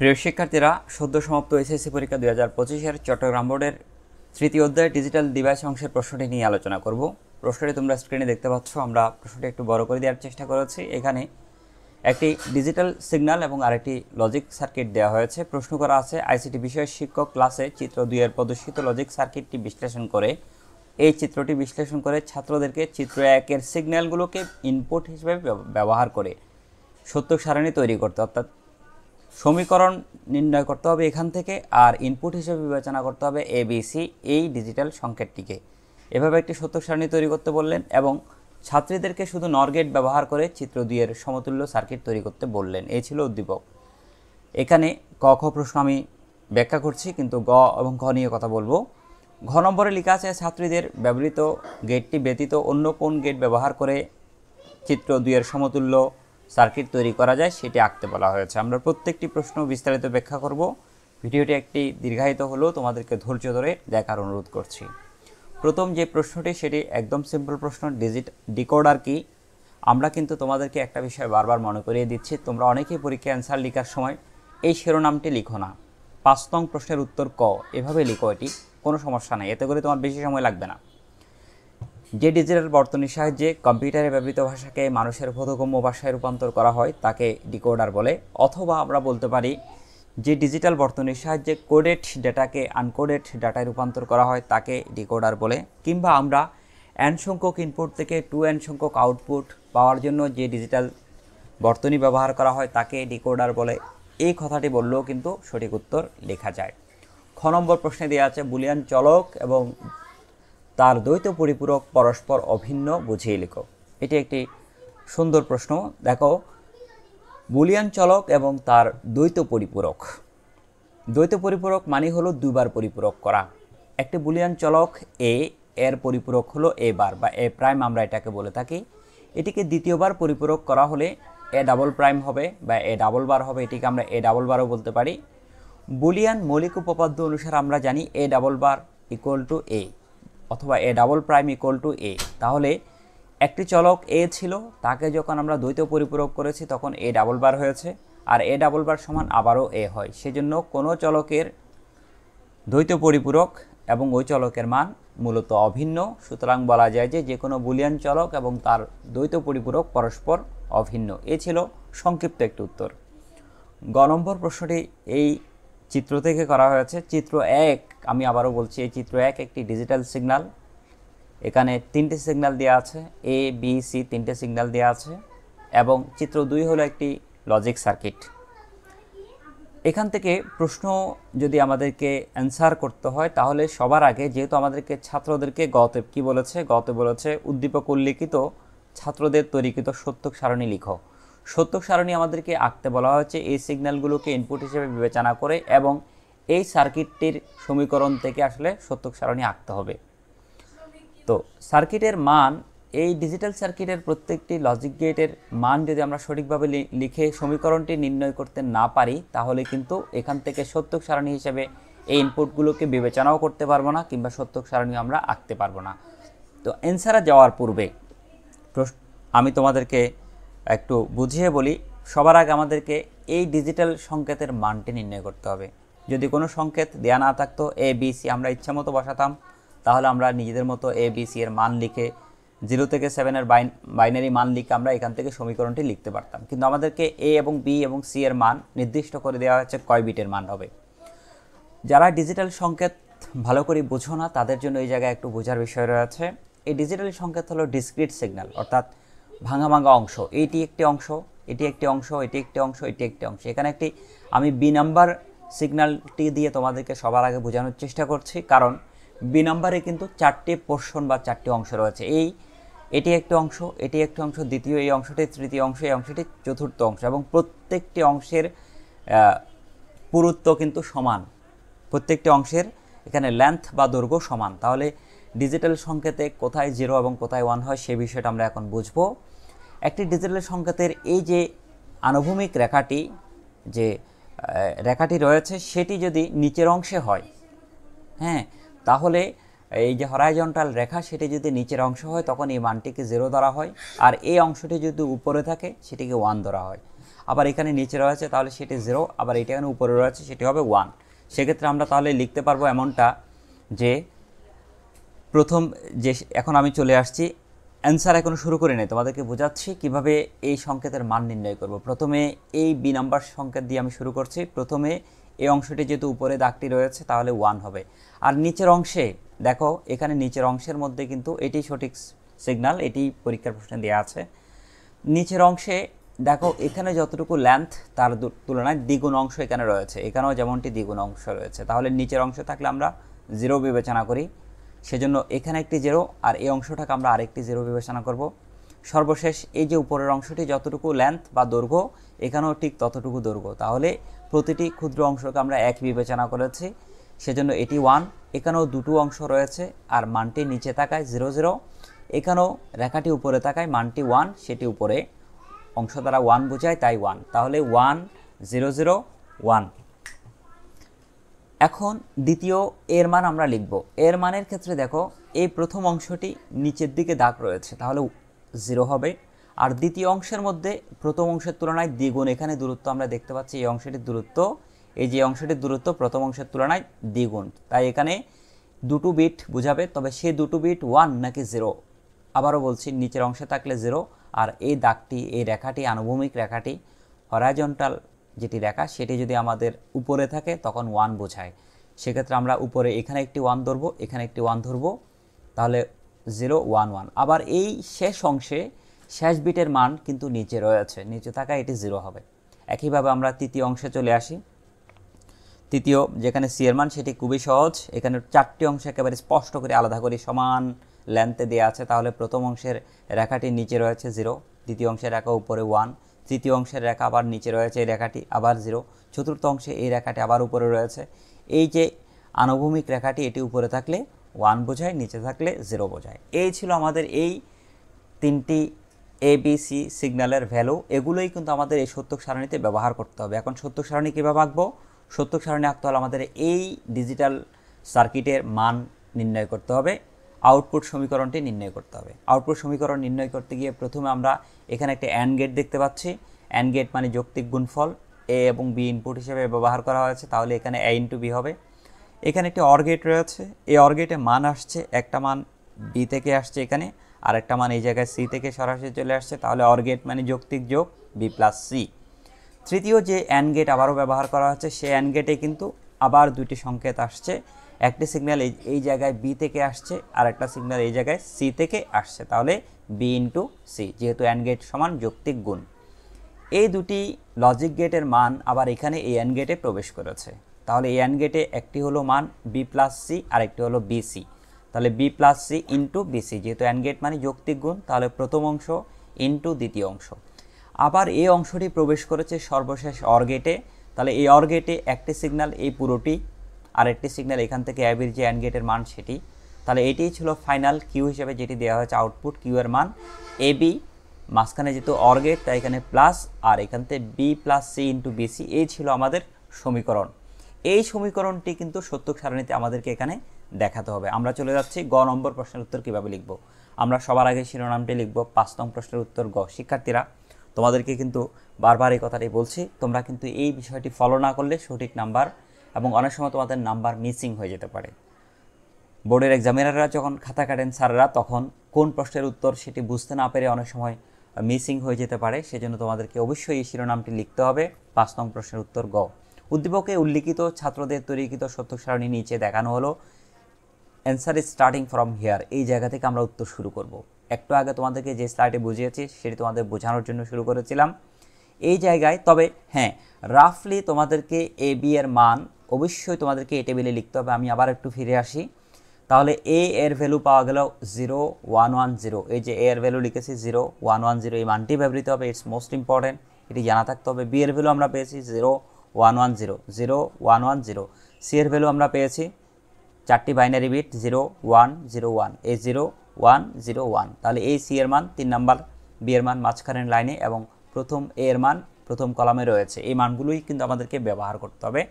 প্রিয় শিক্ষার্থীরা, সদ্য সমাপ্ত এসএসসি পরীক্ষা 2025-এর চট্টগ্রাম বোর্ডের তৃতীয় অধ্যায় ডিজিটাল ডিভাইস অংশের প্রশ্নটি নিয়ে আলোচনা করব। প্রশ্নটি তোমরা স্ক্রিনে দেখতে পাচ্ছ। আমরা প্রশ্নটি একটু বড় করে দেওয়ার চেষ্টা করেছি। এখানে একটি ডিজিটাল সিগন্যাল এবং আরেকটি লজিক সার্কিট দেওয়া হয়েছে। প্রশ্ন করা আছে, আইসিটি বিষয়ের শিক্ষক ক্লাসে চিত্র 2-এর প্রদর্শিত লজিক সার্কিটটি বিশ্লেষণ করে এই চিত্রটি বিশ্লেষণ করে ছাত্রদেরকে চিত্র 1-এর সিগন্যালগুলোকে ইনপুট হিসেবে ব্যবহার করে সত্য সারণী তৈরি করতে, অর্থাৎ সমীকরণ নির্ণয় করতে হবে এখান থেকে, আর ইনপুট হিসেবে বিবেচনা করতে হবে এবিসি এই ডিজিটাল সংকেতটিকে। এভাবে একটি সত্য সারণী তৈরি করতে বললেন এবং ছাত্রীদেরকে শুধু নর গেট ব্যবহার করে চিত্র 2-এর সমতুল্য সার্কিট তৈরি করতে বললেন। এই ছিল উদ্দীপক। এখানে ক খ প্রশ্ন আমি ব্যাখ্যা করছি, কিন্তু গ এবং ঘ নিয়ে কথা বলবো। ঘ নম্বরে লেখা আছে, ছাত্রীদের ব্যবহৃত গেটটি ব্যতীত অন্য কোন গেট ব্যবহার করে চিত্র 2-এর সমতুল্য সার্কিট তৈরি করা যায় সেটি আঁকতে বলা হয়েছে। আমরা প্রত্যেকটি প্রশ্ন বিস্তারিত ব্যাখ্যা করব। ভিডিওটি একটি দীর্ঘায়িত হলেও তোমাদেরকে ধৈর্য ধরে দেখার অনুরোধ করছি। প্রথম যে প্রশ্নটি সেটি একদম সিম্পল প্রশ্ন, ডিকোডার কি। আমরা কিন্তু তোমাদেরকে একটা বিষয় বারবার মনে করিয়ে দিচ্ছি, তোমরা অনেকেই পরীক্ষা অ্যান্সার লেখার সময় এই শিরোনামটি লিখো না। 5 নং প্রশ্নের উত্তর ক, এভাবে লিখো, এটি কোনো সমস্যা নেই, এতে করে তোমার বেশি সময় লাগবে না। যে ডিজিটাল বর্তনীর সাহায্যে কম্পিউটারে ব্যবহৃত ভাষাকে মানুষের বোধগম্য ভাষায় রূপান্তর করা হয় তাকে ডিকোডার বলে। অথবা আমরা বলতে পারি, যে ডিজিটাল বর্তনীর সাহায্যে কোডেড ডেটাকে আনকোডেড ডাটায় রূপান্তর করা হয় তাকে ডিকোডার বলে। কিংবা আমরা n সংখ্যক ইনপুট থেকে 2n সংখ্যক আউটপুট পাওয়ার জন্য যে ডিজিটাল বর্তনী ব্যবহার করা হয় তাকে ডিকোডার বলে। এই কথাটি বললেও কিন্তু সঠিক উত্তর লেখা যায়। খ নম্বর প্রশ্নে দেওয়া আছে, বুলিয়ান চলক এবং তার দ্বৈত পরিপূরক পরস্পর অভিন্ন বুঝিয়ে লিখো। এটি একটি সুন্দর প্রশ্ন। দেখো, বুলিয়ান চলক এবং তার দ্বৈত পরিপূরক। দ্বৈত পরিপূরক মানে হলো দুইবার পরিপূরক করা। একটি বুলিয়ান চলক এ এর পরিপূরক হলো এ বার বা এ প্রাইম, আমরা এটাকে বলে থাকি। এটিকে দ্বিতীয়বার পরিপূরক করা হলে এ ডাবল প্রাইম হবে বা এ ডাবল বার হবে, এটিকে আমরা এ ডাবল বারও বলতে পারি। বুলিয়ান মৌলিক উপপাদ্য অনুসারে আমরা জানি A double bar equal to A অথবা A double prime equal to A. তাহলে একটি চলক এ ছিল, তাকে যখন আমরা দ্বৈত পরিপূরক করেছি তখন এ ডাবল বার হয়েছে, আর এ ডাবল বার সমান আবারও এ হয়। সেজন্য কোনো চলকের দ্বৈত পরিপূরক এবং ওই চলকের মান মূলত অভিন্ন। সুতরাং বলা যায় যে কোনো বুলিয়ান চলক এবং তার দ্বৈত পরিপূরক পরস্পর অভিন্ন। এ ছিল সংক্ষিপ্ত একটি উত্তর। গ নম্বর প্রশ্নটি এই চিত্র থেকে করা হয়েছে। চিত্র 1, আমি আবারও বলছি, এই চিত্র 1 একটি ডিজিটাল সিগন্যাল। এখানে 3টে সিগন্যাল দেওয়া আছে, এ বি সি 3টে সিগন্যাল দেওয়া আছে, এবং চিত্র 2 হলো একটি লজিক সার্কিট। এখান থেকে প্রশ্ন যদি আমাদেরকে অ্যান্সার করতে হয় তাহলে সবার আগে, যেহেতু আমাদেরকে ছাত্রদেরকে গতে কি বলেছে, গতে বলেছে উদ্দীপক উল্লিখিত ছাত্রদের তৈরিকৃত সত্যক সারণী লিখো। সত্যক সারণী আমাদেরকে আঁকতে বলা হয়েছে এই সিগন্যালগুলোকে ইনপুট হিসেবে বিবেচনা করে, এবং এই সার্কিটটির সমীকরণ থেকে আসলে সত্যক সারণী আঁকতে হবে। তো সার্কিটের মান, এই ডিজিটাল সার্কিটের প্রত্যেকটি লজিক গেটের মান যদি আমরা সঠিকভাবে লিখে সমীকরণটি নির্ণয় করতে না পারি তাহলে কিন্তু এখান থেকে সত্যক সারণী হিসেবে এই ইনপুটগুলোকে বিবেচনাও করতে পারবো না, কিংবা সত্যক সারণী আমরা আঁকতে পারবো না। তো অ্যান্সারে যাওয়ার পূর্বে আমি তোমাদেরকে একটু বুঝিয়ে বলি। সবার আগে আমাদেরকে এই ডিজিটাল সংকেতের মানটি নির্ণয় করতে হবে। যদি কোনো সংকেত দেয়া না থাকতো, এ বি সি আমরা ইচ্ছা মতো বসাতাম, তাহলে আমরা নিজেদের মতো এ বি সি এর মান লিখে 0 থেকে 7-এর বাইনারি মান লিখে আমরা এখান থেকে সমীকরণটি লিখতে পারতাম। কিন্তু আমাদেরকে এ এবং বি এবং সি এর মান নির্দিষ্ট করে দেওয়া হয়েছে কয় বিটের মান হবে। যারা ডিজিটাল সংকেত ভালো করে বোঝো না তাদের জন্য এই জায়গায় একটু বোঝার বিষয় রয়েছে। এই ডিজিটাল সংকেত হলো ডিসক্রিট সিগন্যাল, অর্থাৎ ভাঙা ভাঙা অংশ। এইটি একটি অংশ, এটি একটি অংশ, এটি একটি অংশ, এটি একটি অংশ। এখানে একটি আমি বি নাম্বার সিগন্যালটি দিয়ে তোমাদেরকে সবার আগে বোঝানোর চেষ্টা করছি, কারণ বি নাম্বারে কিন্তু 4টে পোর্শন বা 4টে অংশ রয়েছে। এটি একটি অংশ, এটি একটি অংশ, দ্বিতীয় এই অংশটি, তৃতীয় অংশ, এই অংশটি চতুর্থ অংশ, এবং প্রত্যেকটি অংশের পুরুত্ব কিন্তু সমান। প্রত্যেকটি অংশের এখানে লেন্থ বা দৈর্ঘ্য সমান। তাহলে ডিজিটাল সংকেতে কোথায় 0 এবং কোথায় 1 হয় সেই বিষয়টা আমরা এখন বুঝব। একটি ডিজিটাল সংকেতের এই যে আনুভূমিক রেখাটি, যে রেখাটি রয়েছে সেটি যদি নিচের অংশে হয়, হ্যাঁ, তাহলে এই যে হরাইজন্টাল রেখা সেটি যদি নিচের অংশ হয় তখন এই মানটিকে 0 ধরা হয়, আর এই অংশটি যদি উপরে থাকে সেটিকে 1 ধরা হয়। আবার এখানে নিচে রয়েছে তাহলে সেটি 0, আবার এটা এখানে উপরে রয়েছে সেটি হবে 1। সেক্ষেত্রে আমরা তাহলে লিখতে পারবো এমনটা যে প্রথম যে এখন আমি চলে আসছি অ্যান্সার এখনো শুরু করে নেই, তোমাদেরকে বোঝাচ্ছি কিভাবে এই সংকেতের মান নির্ণয় করব। প্রথমে এই বি নাম্বার সংকেত দিয়ে আমি শুরু করছি। প্রথমে এই অংশটি যেহেতু উপরে দাগটি রয়েছে তাহলে 1 হবে। আর নিচের অংশে দেখো, এখানে নিচের অংশের মধ্যে কিন্তু এটি সঠিক সিগন্যাল, এটি পরীক্ষার প্রশ্নে দেওয়া আছে। নিচের অংশে দেখো এখানে যতটুকু লেন্থ তার তুলনায় দ্বিগুণ অংশ এখানে রয়েছে, এখানেও যেমনটি দ্বিগুণ অংশ রয়েছে। তাহলে নিচের অংশ থাকলে আমরা 0 বিবেচনা করি, সেজন্য এখানে একটি 0 আর এই অংশটাকে আমরা আরেকটি 0 বিবেচনা করব। সর্বশেষ এই যে উপরের অংশটি যতটুকু লেন্থ বা দৈর্ঘ্য এখানেও ঠিক ততটুকু দৈর্ঘ্য, তাহলে প্রতিটি ক্ষুদ্র অংশকে আমরা 1 বিবেচনা করেছি, সেজন্য এটি 1। এখানেও দুটো অংশ রয়েছে আর মানটি নিচে থাকায় 0 0, এখানেও রেখাটি উপরে থাকায় মানটি 1, সেটি উপরে অংশ দ্বারা 1 বোঝায় তাই 1, তাহলে 1 0 0 1। এখন দ্বিতীয় এর মান আমরা লিখব। এর মানের ক্ষেত্রে দেখো এই প্রথম অংশটি নিচের দিকে দাগ রয়েছে তাহলে 0 হবে, আর দ্বিতীয় অংশের মধ্যে প্রথম অংশের তুলনায় দ্বিগুণ এখানে দূরত্ব আমরা দেখতে পাচ্ছি। এই অংশটির দূরত্ব, এই যে অংশটির দূরত্ব প্রথম অংশের তুলনায় দ্বিগুণ, তাই এখানে দুটো বিট বোঝাবে, তবে সেই দুটো বিট 1 নাকি 0। আবারও বলছি, নিচের অংশে থাকলে 0, আর এই দাগটি, এই রেখাটি, আনুভূমিক রেখাটি, হরাইজন্টাল যেটি রেখা সেটি যদি আমাদের উপরে থাকে তখন 1 বোঝায়। সেক্ষেত্রে আমরা উপরে এখানে একটি 1 ধরবো, এখানে একটি 1 ধরবো, তাহলে 0 1 1। আবার এই শেষ অংশে শেষ বিটের মান কিন্তু নিচে রয়েছে, নিচে থাকা এটি 0 হবে। একইভাবে আমরা তৃতীয় অংশে চলে আসি। তৃতীয় যেখানে সি এর মান সেটি খুবই সহজ, এখানে 4টি অংশ একেবারে স্পষ্ট করে আলাদা করে সমান লেন্থে দেওয়া আছে। তাহলে প্রথম অংশের রেখাটি নিচে রয়েছে 0, দ্বিতীয় অংশের রেখা উপরে 1, তৃতীয় অংশের রেখা আবার নিচে রয়েছে এই রেখাটি আবার 0, চতুর্থ অংশে এই রেখাটি আবার উপরে রয়েছে। এই যে আনুভূমিক রেখাটি এটি উপরে থাকলে 1 বোঝায়, নিচে থাকলে 0 বোঝায়। এই ছিল আমাদের এই 3টি ABC সিগন্যালের ভ্যালু, এগুলোই কিন্তু আমাদের এই সত্যক সারণীতে ব্যবহার করতে হবে। এখন সত্যক সারণী কীভাবে আঁকবো? সত্যক সারণী আঁকতে হলে আমাদের এই ডিজিটাল সার্কিটের মান নির্ণয় করতে হবে, আউটপুট সমীকরণটি নির্ণয় করতে হবে। আউটপুট সমীকরণ নির্ণয় করতে গিয়ে প্রথমে আমরা এখানে একটা অ্যান্ড গেট দেখতে পাচ্ছি। অ্যান্ড গেট মানে যৌক্তিক গুণফল, এ এবং বি ইনপুট হিসেবে ব্যবহার করা হয়েছে, তাহলে এখানে a ইন্টু বি হবে। এখানে একটি অর গেট রয়েছে, এই অর গেটে মান আসছে, একটা মান বি থেকে আসছে এখানে, আর একটা মান এই জায়গায় সি থেকে সরাসরি চলে আসছে, তাহলে অর গেট মানে যৌক্তিক যোগ বি প্লাস সি। তৃতীয় যে অ্যান্ড গেট আবারও ব্যবহার করা হচ্ছে, সেই অ্যান্ড গেটে কিন্তু আবার দুইটি সংকেত আসছে, একটি সিগন্যাল এই জায়গায় বি থেকে আসছে আর একটা সিগন্যাল এই জায়গায় সি থেকে আসছে, তাহলে বি ইন্টু সি, যেহেতু অ্যান্ড গেট সমান যৌক্তিক গুণ। এই দুটি লজিক গেটের মান আবার এখানে এই অ্যান্ড গেটে প্রবেশ করেছে, তাহলে এই অ্যান্ড গেটে একটি হলো মান বি প্লাস সি আর একটি হলো বিসি, তাহলে B plus C into BC, যেহেতু অ্যান্ড গেট মানে যৌক্তিক গুণ, তাহলে প্রথম অংশ ইন্টু দ্বিতীয় অংশ। আবার এই অংশটি প্রবেশ করেছে সর্বশেষ অর গেটে, তাহলে এই অর গেটে একটি সিগন্যাল এই পুরোটি, আর একটি সিগন্যাল এখান থেকে অ্যাবির যে অ্যান্ড গেটের মান সেটি, তাহলে এটিই ছিল ফাইনাল কিউ হিসেবে যেটি দেওয়া হয়েছে আউটপুট, কিউ এর মান এ বি, মাঝখানে যেহেতু অর গেট তাই এখানে প্লাস, আর এখান থেকে B plus C into BC, এই ছিল আমাদের সমীকরণ। এই সমীকরণটি কিন্তু সত্যক সারণীতে আমাদেরকে এখানে দেখাতে হবে। আমরা চলে যাচ্ছি গ নম্বর প্রশ্নের উত্তর কীভাবে লিখব। আমরা সবার আগে শিরোনামটি লিখব 5 নং প্রশ্নের উত্তর গ। শিক্ষার্থীরা, তোমাদেরকে কিন্তু বারবার এই কথাটাই বলছি, তোমরা কিন্তু এই বিষয়টি ফলো না করলে সঠিক নাম্বার এবং অনেক সময় তোমাদের নাম্বার মিসিং হয়ে যেতে পারে। বোর্ডের এক্সামিনাররা যখন খাতা কাটেন স্যাররা, তখন কোন প্রশ্নের উত্তর সেটি বুঝতে না পেরে অনেক সময় মিসিং হয়ে যেতে পারে, সেজন্য তোমাদেরকে অবশ্যই এই শিরোনামটি লিখতে হবে 5 নং প্রশ্নের উত্তর গ। উদ্দীপকে উল্লিখিত ছাত্রদের তৈরিকৃত সত্যক সারণী নিচে দেখানো হলো, answer is starting from here, এই জায়গা থেকে আমরা উত্তর শুরু করব। একটু আগে তোমাদেরকে যে স্লাইডে বুঝিয়েছি সেটি তোমাদের বোঝানোর জন্য শুরু করেছিলাম এই জায়গায়। তবে হ্যাঁ, রাফলি তোমাদেরকে এ বি এর মান অবশ্যই তোমাদেরকে এই টেবিলে লিখতে হবে। আমি আবার একটু ফিরে আসি, তাহলে এ এর ভ্যালু পাওয়া গেল 0 1 1 0, এই যে এ এর ভ্যালু লিখেছি 0 1 1 0, এই মানটি ব্যবহৃত হবে, ইটস মোস্ট ইম্পর্টেন্ট, এটি জানা থাকতে হবে। বি এর ভ্যালু আমরা পেয়েছি 0 1 1 0 0 1 1 0, সি এর ভ্যালু আমরা পেয়েছি 4টি বাইনারি বিট 0 1 0 1, এই 0 1 0 1, তাহলে এই সি এর মান 3 নাম্বার, বি এর মান মাঝখানের লাইনে এবং প্রথম এ এর মান প্রথম কলামে রয়েছে। এই মানগুলোই কিন্তু আমাদেরকে ব্যবহার করতে হবে।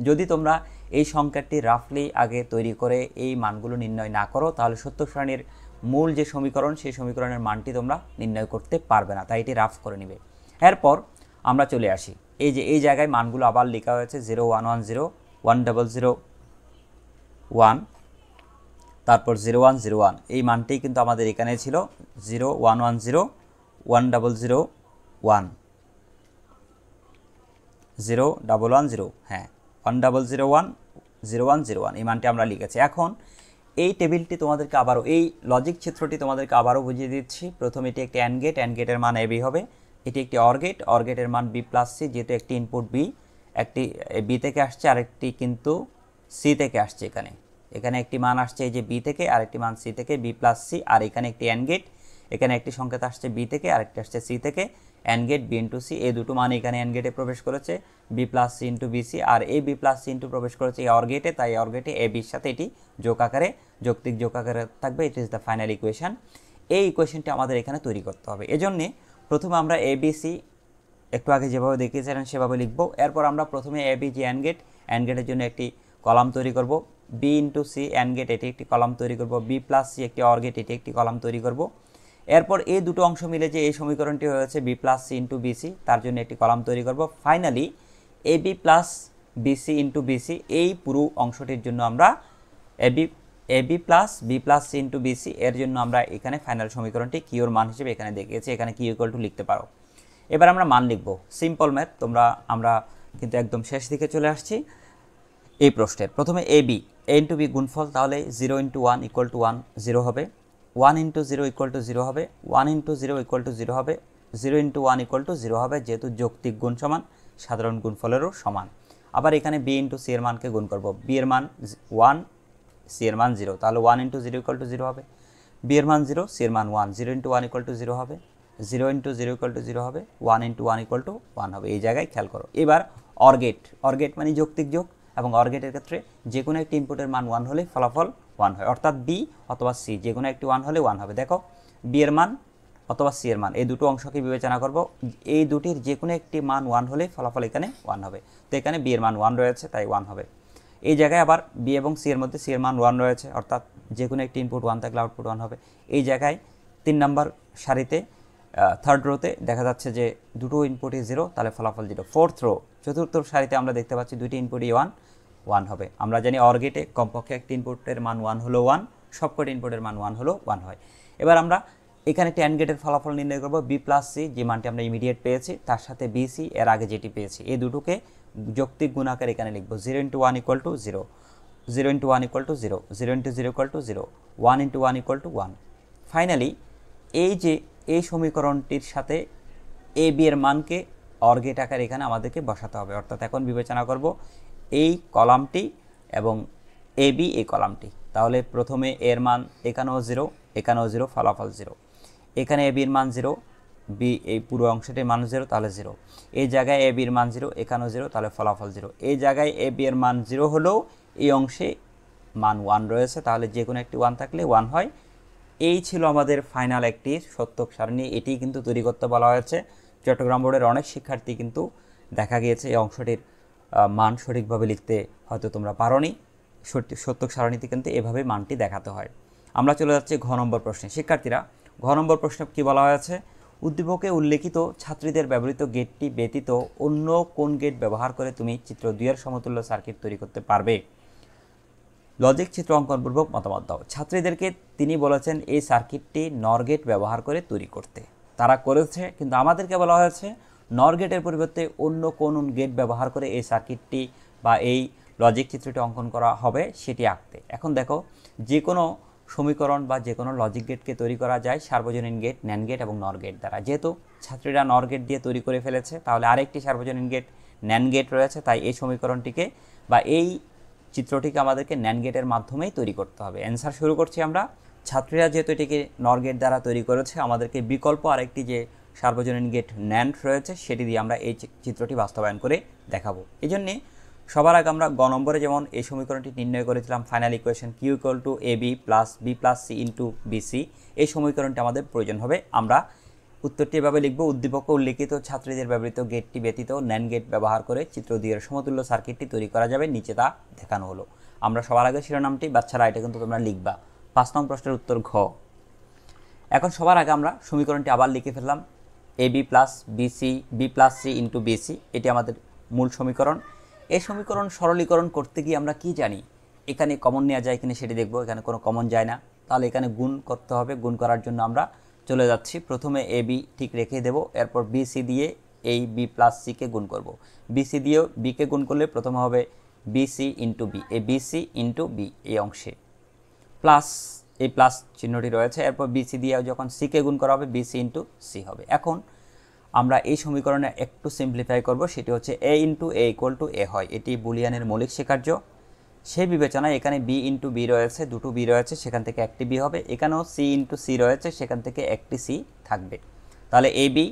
যদি তোমরা এই সংখ্যাটি রাফলি আগে তৈরি করে এই মানগুলো নির্ণয় না করো, তাহলে সত্যক সারণীর মূল যে সমীকরণ সেই সমীকরণের মানটি তোমরা নির্ণয় করতে পারবে না, তাই এটি রাফ করে নিবে। এরপর আমরা চলে আসি, এই যে এই জায়গায় মানগুলো আবার লেখা হয়েছে 0110 1001, তারপর 0101, এই মানটি কিন্তু আমাদের এখানে ছিল 0110 1001 0110, হ্যাঁ 1001 0101, এই মানটি আমরা লিখেছি। এখন এই টেবিলটি তোমাদেরকে আবারও, এই লজিক চিত্রটি তোমাদেরকে আবারও বুঝিয়ে দিচ্ছি। প্রথমে এটি একটি অ্যান্ড গেট, অ্যান্ড গেটের মান এবি হবে। এটি একটি অর গেট, অর গেটের মান বি প্লাস সি, যেহেতু একটি ইনপুট বি, একটি বি থেকে আসছে, আরেকটি কিন্তু সি থেকে আসছে। এখানে একটি মান আসছে এই যে বি থেকে, আরেকটি মান সি থেকে, বি প্লাস সি। আর এখানে একটি অ্যান্ড গেট, এখানে একটি সংকেত আসছে বি থেকে, আরেকটি আসছে সি থেকে। AND gate B into C, এই দুটো মান এখানে অ্যান্ড গেটে প্রবেশ করেছে, B plus C into BC. আর এই বি প্লাস সি ইন্টু প্রবেশ করেছে এই অর গেটে, তাই অর গেটে এ বির সাথে এটি যৌক্তিক যোগ আকারে থাকবে। It is the final equation. এই ইকুয়েশনটি আমাদের এখানে তৈরি করতে হবে। এজন্যে প্রথমে আমরা এ বি সি একটু আগে যেভাবে দেখিয়েছিলেন সেভাবে লিখব। এরপর আমরা প্রথমে এ বি যে অ্যান্ড গেটের জন্য একটি কলাম তৈরি করব, B into C and gate, এটি একটি কলাম তৈরি করব, বি প্লাস সি একটি অর গেট, এটি একটি কলাম তৈরি করব। এরপর এই দুটো অংশ মিলে যে এই সমীকরণটি হয়েছে B plus C into BC, তার জন্য একটি কলাম তৈরি করব। Finally A B plus BC into BC, এই পুরো অংশটির জন্য আমরা A B plus C into BC, এর জন্য আমরা এখানে ফাইনাল সমীকরণটি কিউর মান হিসেবে এখানে দেখিয়েছি। এখানে কিউ ইকুয়াল টু লিখতে পারো। এবার আমরা মান লিখব, সিম্পল ম্যাথ। আমরা কিন্তু একদম শেষ দিকে চলে আসছি এই প্রশ্নের। প্রথমে এ ইন্টু বি গুণফল, তাহলে 0 ইন্টু 1 ইকুয়াল টু 1, 0 হবে। 1 ইন্টু 0 ইকুয়াল টু 0 হবে, 1 ইন্টু 0 ইকুয়াল টু 0 হবে, 0 ইন্টু 1 ইকুয়াল টু 0 হবে, যেহেতু যৌক্তিক গুণ সমান সাধারণ গুণফলেরও সমান। আবার এখানে বি ইন্টু সি এর মানকে গুণ করব, বি এর মান 1, সি এর মান 0, তাহলে 1 ইন্টু 0 ইকুয়াল টু 0 হবে, বি এর মান 0, সি এর মান 1, 0 ইন্টু 1 ইকুয়াল টু 0 হবে, 0 ইন্টু 0 ইকুয়াল টু 0 হবে, 1 ইন্টু 1 ইকুয়াল টু 1 হবে। এই জায়গায় খেয়াল করো। এবার অর গেট মানে যৌক্তিক যোগ, এবং অর গেটের ক্ষেত্রে যে কোনো একটি ইনপুটের মান 1 হলে ফলাফল 1 হয়, অর্থাৎ বি অথবা সি যে কোনো একটি 1 হলে 1 হবে। দেখো বি এর মান অথবা সি এর মান, এই দুটো অংশকে বিবেচনা করব, এই দুটির যে কোনো একটি মান 1 হলে ফলাফল এখানে 1 হবে। তো এখানে বি এর মান 1 রয়েছে, তাই 1 হবে। এই জায়গায় আবার বি এবং সি এর মধ্যে সি এর মান 1 রয়েছে, অর্থাৎ যে কোনো একটি ইনপুট 1 থাকলে আউটপুট 1 হবে। এই জায়গায় 3 নম্বর সারিতে থার্ড রোতে দেখা যাচ্ছে যে দুটো ইনপুটই 0, তাহলে ফলাফল 0। ফোর্থ রো, চতুর্থ সারিতে আমরা দেখতে পাচ্ছি দুটি ইনপুটই 1 হবে। আমরা জানি অর গেটে কমপক্ষে একটি ইনপুটের মান 1 হলো 1, সবকটি ইনপুটের মান 1 হলো 1 হয়। এবার আমরা এখানে একটি অ্যান্ড গেটের ফলাফল নির্ণয় করব, বি প্লাস সি যে মানটি আমরা ইমিডিয়েট পেয়েছি তার সাথে বিসি এর আগে যেটি পেয়েছি, এই দুটোকে যৌক্তিক গুণ আকারে এখানে লিখব। 0 into 1 equal to 0, 0 into 1 equal to 0, 0 into 0 equal to 0, 1 into 1 equal to 1। Finally এই সমীকরণটির সাথে এ বি এর মানকে অর গেট আকারে এখানে আমাদেরকে বসাতে হবে। অর্থাৎ এখন বিবেচনা করব এই কলামটি এবং এ বি এই কলামটি। তাহলে প্রথমে এর মান এখানেও 0, এখানেও 0, ফলাফল 0। এখানে এ বির মান 0, বি এই পুরো অংশটির মান 0, তাহলে 0। এই জায়গায় এ বির মান 0, এখানেও 0, তাহলে ফলাফল 0। এই জায়গায় এ বি এর মান 0 হলেও এই অংশে মান 1 রয়েছে, তাহলে যে কোনো একটি 1 থাকলে 1 হয়। এই ছিল আমাদের ফাইনাল একটি সত্যক সারণী। এটি কিন্তু তৈরি করতে বলা হয়েছে। চট্টগ্রাম বোর্ডের অনেক শিক্ষার্থী কিন্তু দেখা গিয়েছে এই অংশটির মান সঠিকভাবে লিখতে হয়তো তোমরা পারোনি। সত্যক সারণীতে কিন্তু এভাবে মানটি দেখাতে হয়। আমরা চলে যাচ্ছি ঘ নম্বর প্রশ্নে। শিক্ষার্থীরা, ঘ নম্বর প্রশ্নে কী বলা হয়েছে? উদ্দীপকে উল্লেখিত ছাত্রীদের ব্যবহৃত গেটটি ব্যতীত অন্য কোন গেট ব্যবহার করে তুমি চিত্র 2 এর সমতুল্য সার্কিট তৈরি করতে পারবে? লজিক চিত্র অঙ্কনপূর্বক মতামত দাও। ছাত্রীদেরকে তিনি বলেছেন এই সার্কিটটি নর গেট ব্যবহার করে তৈরি করতে। তারা করেছে, কিন্তু আমাদেরকে বলা হয়েছে নর গেটের পরিবর্তে অন্য কোন গেট ব্যবহার করে এই সার্কিটটি বা এই লজিক চিত্রটি অঙ্কন করা হবে সেটি আঁকতে। এখন দেখো, যে কোনো সমীকরণ বা যে কোনো লজিক গেটকে তৈরি করা যায় সার্বজনীন গেট, ন্যান্ড গেট এবং নর গেট দ্বারা। যেহেতু ছাত্রীরা নর গেট দিয়ে তৈরি করে ফেলেছে, তাহলে আরেকটি সার্বজনীন গেট ন্যান্ড গেট রয়েছে, তাই এই সমীকরণটিকে বা এই চিত্রটিকে আমাদেরকে ন্যান্ড গেটের মাধ্যমেই তৈরি করতে হবে। অ্যান্সার শুরু করছি আমরা। ছাত্রীরা যেহেতু এটিকে নর গেট দ্বারা তৈরি করেছে, আমাদেরকে বিকল্প আরেকটি যে সার্বজনীন গেট ন্যান্ড রয়েছে সেটি দিয়ে আমরা এই চিত্রটি বাস্তবায়ন করে দেখাবো। এই জন্যে সবার আগে আমরা গ নম্বরে যেমন এই সমীকরণটি নির্ণয় করেছিলাম, final equation Q equal to A B plus C into BC, এই সমীকরণটি আমাদের প্রয়োজন হবে। আমরা উত্তরটি এভাবে লিখব, উদ্দীপকে উল্লেখিত ছাত্রীদের ব্যবহৃত গেটটি ব্যতীত ন্যান্ড গেট ব্যবহার করে চিত্র 2 এর সমতুল্য সার্কিটটি তৈরি করা যাবে, নিচে তা দেখানো হলো। আমরা সবার আগে শিরোনামটি, বাচ্চারা এটা কিন্তু তোমরা লিখবা। 5 নং প্রশ্নের উত্তর ঘ। এখন সবার আগে আমরা সমীকরণটি আবার লিখে ফেললাম। A B plus BC B plus C into BC, এটি আমাদের মূল সমীকরণ। এই সমীকরণ সরলীকরণ করতে গিয়ে আমরা কি জানি, এখানে কমন নেওয়া যায় কিনা সেটি দেখব। এখানে কোনো কমন যায় না, তাহলে এখানে গুণ করতে হবে। গুণ করার জন্য আমরা চলে যাচ্ছি, প্রথমে এ বি ঠিক রেখে দেব, এরপর বিসি দিয়ে এই বি প্লাস সিকে গুণ করব। বিসি দিয়েও বিকে গুণ করলে প্রথমে হবে বিসি ইন্টু বি, এই বিসি ইন্টু বি এই অংশে প্লাস এই প্লাস চিহ্নটি রয়েছে, এরপর বিসি দিয়ে যখন সিকে গুণ করা হবে বিসি ইন্টু সি হবে। এখন আমরা এই সমীকরণে একটু সিম্পলিফাই করব, সেটি হচ্ছে এ into A equal to A হয়, এটি বুলিয়ানের মৌলিক স্বীকার্য। সেই বিবেচনায় এখানে বি ইন্টু বি রয়েছে, দুটো বি রয়েছে, সেখান থেকে একটি বি হবে। এখানেও সি ইন্টু সি রয়েছে, সেখান থেকে একটি সি থাকবে। তাহলে এ বি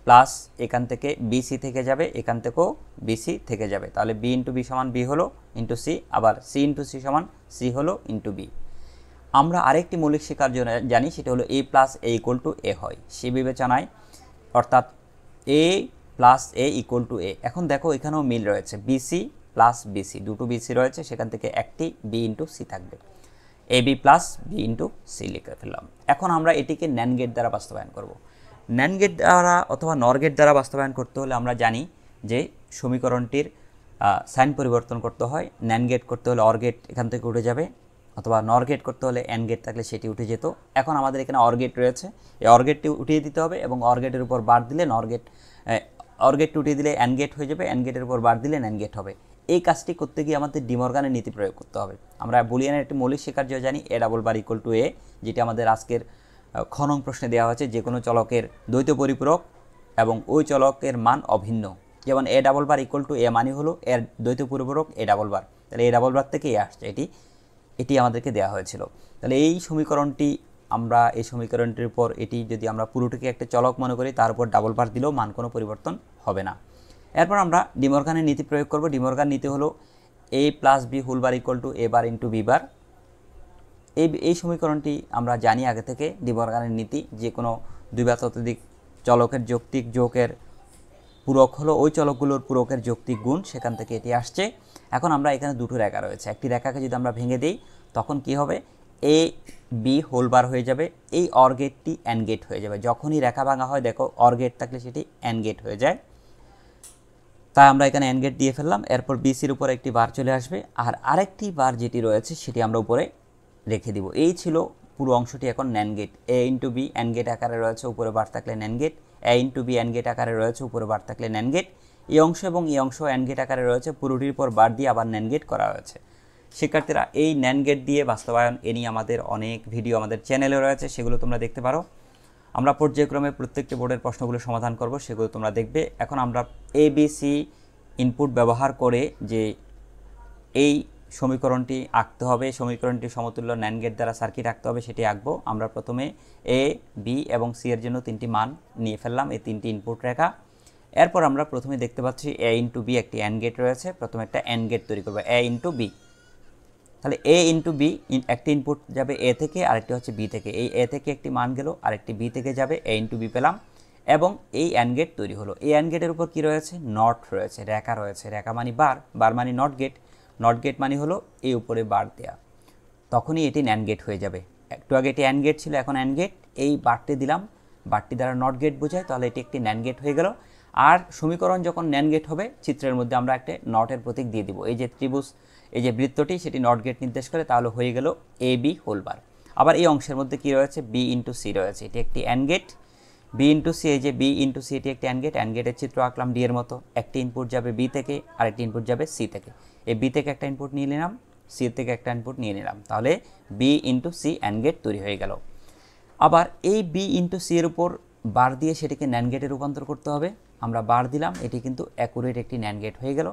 প্লাস এখান থেকে বিসি থেকে যাবে, এখান থেকেও বিসি থেকে যাবে। তাহলে বি ইন্টু বি সমান বি হলো ইন্টু সি, আবার সি ইন্টু সি সমান সি হলো ইন্টু বি। আমরা আরেকটি মৌলিক স্বীকার্য জানি, সেটা হলো A plus A equal to A হয়। সেই বিবেচনায় অর্থাৎ A plus A equal to A. এখন দেখো এখানেও মিল রয়েছে, বিসি প্লাস বিসি, দুটো বিসি রয়েছে, সেখান থেকে একটি বি ইন্টু সি থাকবে। A B plus B into C লিখে ফেললাম। এখন আমরা এটিকে ন্যান্ড গেট দ্বারা বাস্তবায়ন করব। ন্যান্ড গেট দ্বারা অথবা নর গেট দ্বারা বাস্তবায়ন করতে হলে আমরা জানি যে সমীকরণটির সাইন পরিবর্তন করতে হয়। ন্যান্ড গেট করতে হলে অর গেট এখান থেকে উঠে যাবে, অথবা নর গেট করতে হলে এন গেট থাকলে সেটি উঠে যেত। এখন আমাদের এখানে অর গেট রয়েছে, এই অর গেটটি উঠিয়ে দিতে হবে, এবং অর গেটের উপর বার দিলে নর গেট, অর গেটটি উঠিয়ে দিলে এন গেট হয়ে যাবে, এন গেটের উপর বার দিলে ন্যান্ড গেট হবে। এই কাজটি করতে গিয়ে আমাদের ডিমর্গানের নীতি প্রয়োগ করতে হবে। আমরা বুলিয়ানের একটি মৌলিক স্বীকার্য জানি, A double bar equal to A, যেটি আমাদের আজকের খ নং প্রশ্নে দেওয়া হয়েছে, যে কোনো চলকের দ্বৈত পরিপূরক এবং ওই চলকের মান অভিন্ন। যেমন A double bar equal to A মানে হলো এর দ্বৈত পরিপূরক এ ডাবল বার, তাহলে এ ডাবল বার থেকে এ আসছে, এটি আমাদেরকে দেওয়া হয়েছিল। তাহলে এই সমীকরণটি, আমরা এই সমীকরণটির উপর এটি যদি আমরা পুরোটিকে একটা চলক মনে করি, তার উপর ডাবল বার দিলেও মান কোনো পরিবর্তন হবে না। এরপর আমরা ডিমর্গানের নীতি প্রয়োগ করব। ডিমর্গান নীতি হলো A plus B whole bar equal to A bar into B bar. এই সমীকরণটি আমরা জানি আগে থেকে, ডিমর্গানের নীতি, যে কোনো দুই বা ততোধিক চলকের যৌক্তিক যোগের পূরক হলো ওই চলকগুলোর পূরকের যৌক্তিক গুণ, সেখান থেকে এটি আসছে। এখন আমরা এখানে দুটো রেখা রয়েছে, একটি রেখাকে যদি আমরা ভেঙে দিই তখন কি হবে, এ বি হোল বার হয়ে যাবে, এই অর গেটটি এন গেট হয়ে যাবে। যখনই রেখা ভাঙা হয় দেখো অর গেট থাকলে সেটি এন গেট হয়ে যায়, তাই আমরা এখানে এন গেট দিয়ে ফেললাম। এরপর বিসির উপর একটি বার চলে আসবে, আর আরেকটি বার যেটি রয়েছে সেটি আমরা উপরে রেখে দিব। এই ছিল পুরো অংশটি এখন ন্যান্ড গেট। এ ইন্টু বি এন গেট আকারে রয়েছে, উপরে বার থাকলে ন্যান্ড গেট। এ ইন্টু বি এন গেট আকারে রয়েছে, উপরে বার থাকলে ন্যান্ড গেট। এই অংশ এবং এই অংশ এন গেট আকারে রয়েছে, পুরোটির পর বার দিয়ে আবার ন্যান্ড গেট করা হয়েছে। শিক্ষার্থীরা, এই ন্যান্ড গেট দিয়ে বাস্তবায়ন এ নিয়ে আমাদের অনেক ভিডিও আমাদের চ্যানেলে রয়েছে, সেগুলো তোমরা দেখতে পারো। আমরা পর্যায়ক্রমে প্রত্যেকটি বোর্ডের প্রশ্নগুলো সমাধান করব, সেগুলো তোমরা দেখবে। এখন আমরা এবিসি ইনপুট ব্যবহার করে যে এই সমীকরণটি আঁকতে হবে, সমীকরণটি সমতুল্য ন্যান্ড গেট দ্বারা সার্কিট আঁকতে হবে, সেটি আঁকবো। আমরা প্রথমে এ বি এবং সি এর জন্য তিনটি মান নিয়ে ফেললাম, এই তিনটি ইনপুট রেখা। এরপর আমরা প্রথমে দেখতে পাচ্ছি এ ইন্টু বি একটি এন গেট রয়েছে, প্রথমে একটা এন গেট তৈরি করবো, এ ইন্টু বি। তাহলে এ ইন্টু বি, একটি ইনপুট যাবে এ থেকে, আরেকটি হচ্ছে বি থেকে। এই এ থেকে একটি মান গেল, আরেকটি বি থেকে যাবে, এ ইন্টু বি পেলাম, এবং এই অ্যান্ড গেট তৈরি হলো। এই অ্যান্ড গেটের উপর কী রয়েছে, নট রয়েছে, রেখা রয়েছে। রেখা মানে বার, বার মানে নট গেট, নট গেট মানে হলো এই উপরে বার দেয়া, তখনই এটি ন্যান্ড গেট হয়ে যাবে। একটু আগে এটি অ্যান্ড গেট ছিল, এখন অ্যান্ড গেট। এই বারটি দিলাম, বারটি দ্বারা নট গেট বোঝায়, তাহলে এটি একটি ন্যান্ড গেট হয়ে গেল। আর সমীকরণ যখন ন্যান্ড গেট হবে, চিত্রের মধ্যে আমরা একটা নটের প্রতীক দিয়ে দিব। এই যে ত্রিভুজ, এই যে বৃত্তটি, সেটি নট গেট নির্দেশ করে, তাহলে হয়ে গেল এ বি হোল বার। আবার এই অংশের মধ্যে কী রয়েছে, বি ইন্টু সি রয়েছে, এটি একটি and gate. B into C, এই যে বি ইন্টু সি, এটি একটি অ্যান্ড গেট। অ্যান্ড গেটের চিত্র আঁকলাম ডি এর মতো, একটি ইনপুট যাবে বি থেকে, আরেকটি ইনপুট যাবে সি থেকে। এই বি থেকে একটা ইনপুট নিয়ে নিলাম, সি থেকে একটা ইনপুট নিয়ে নিলাম, তাহলে B into C and gate তৈরি হয়ে গেল। আবার এই বি ইন্টু সি এর উপর বার দিয়ে সেটিকে ন্যান্ড গেটে রূপান্তর করতে হবে। আমরা বার দিলাম, এটি কিন্তু অ্যাকুরেট একটি ন্যান্ড গেট হয়ে গেল।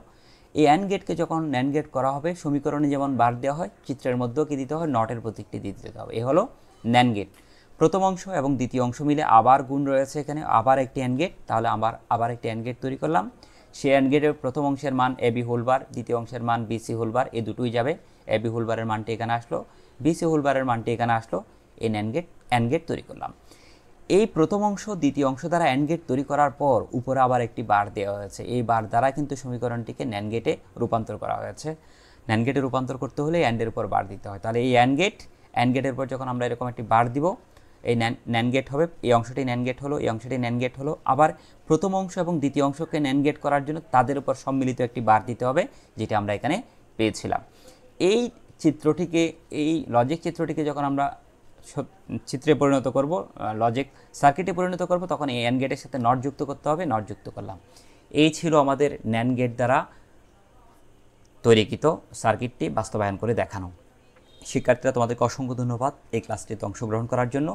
এই অ্যান্ড গেটকে যখন ন্যান্ড গেট করা হবে, সমীকরণে যেমন বার দেওয়া হয়, চিত্রের মধ্যেও কি দিতে হয়, নটের প্রতীকটি দিয়ে দিতে হবে। এ হলো ন্যান্ড গেট। প্রথম অংশ এবং দ্বিতীয় অংশ মিলে আবার গুণ রয়েছে এখানে, আবার একটি অ্যান্ড গেট, তাহলে আবার একটি অ্যান্ড গেট তৈরি করলাম। সেই অ্যান্ড গেটের প্রথম অংশের মান এ বি হোল বার, দ্বিতীয় অংশের মান বি সি হোল বার, এই দুটোই যাবে। এ বি হোল বারের মানটি এখানে আসলো, বি সি হোল বারের মানটি এখানে আসলো, এই অ্যান্ড গেট তৈরি করলাম। এই প্রথম অংশ দ্বিতীয় অংশ দ্বারা অ্যান্ড গেট তৈরি করার পর উপরে আবার একটি বার দেওয়া হয়েছে, এই বার দ্বারা কিন্তু সমীকরণটিকে ন্যান্ড গেটে রূপান্তর করা হয়েছে। ন্যান্ড গেটে রূপান্তর করতে হলে অ্যান্ডের উপর বার দিতে হয়। তাহলে এই অ্যান্ড গেটের উপর যখন আমরা এরকম একটি বার দিব, এই ন্যান্ড গেট হবে, এই অংশটি ন্যান্ড গেট হলো, এই অংশটি ন্যান্ড গেট হলো। আবার প্রথম অংশ এবং দ্বিতীয় অংশকে ন্যান্ড গেট করার জন্য তাদের উপর সম্মিলিত একটি বার দিতে হবে, যেটা আমরা এখানে পেয়েছিলাম। এই চিত্রটিকে, এই লজিক চিত্রটিকে যখন আমরা চিত্রে পরিণত করব, লজিক সার্কিটে পরিণত করব, তখন এই অ্যান্ড গেটের সাথে নট যুক্ত করতে হবে, নট যুক্ত করলাম। এই ছিল আমাদের ন্যান্ড গেট দ্বারা তৈরিকৃত সার্কিটটি বাস্তবায়ন করে দেখানো। শিক্ষার্থীরা, তোমাদেরকে অসংখ্য ধন্যবাদ এই ক্লাসটিতে অংশগ্রহণ করার জন্য।